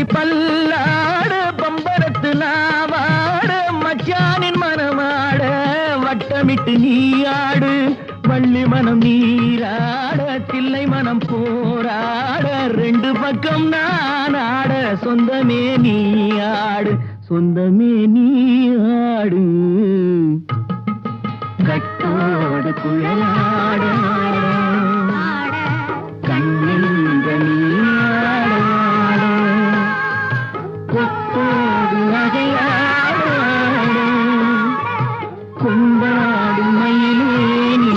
பம்பரத்தி பல்லாடு பம்பரத்து நாவாடு மச்சானின் மனமாட வட்டமிட்டு நீயாடு வள்ளி மனம் நீராட தில்லை மனம் போராட ரெண்டு பக்கம் நான் ஆட சொந்தமே நீயாடு சொந்தமே நீயாடு கட்டோடு குழலாட கண்ணின்ற நீயாட கொத்தோடு நகையாட கொண்டாடும் மயிலே நீ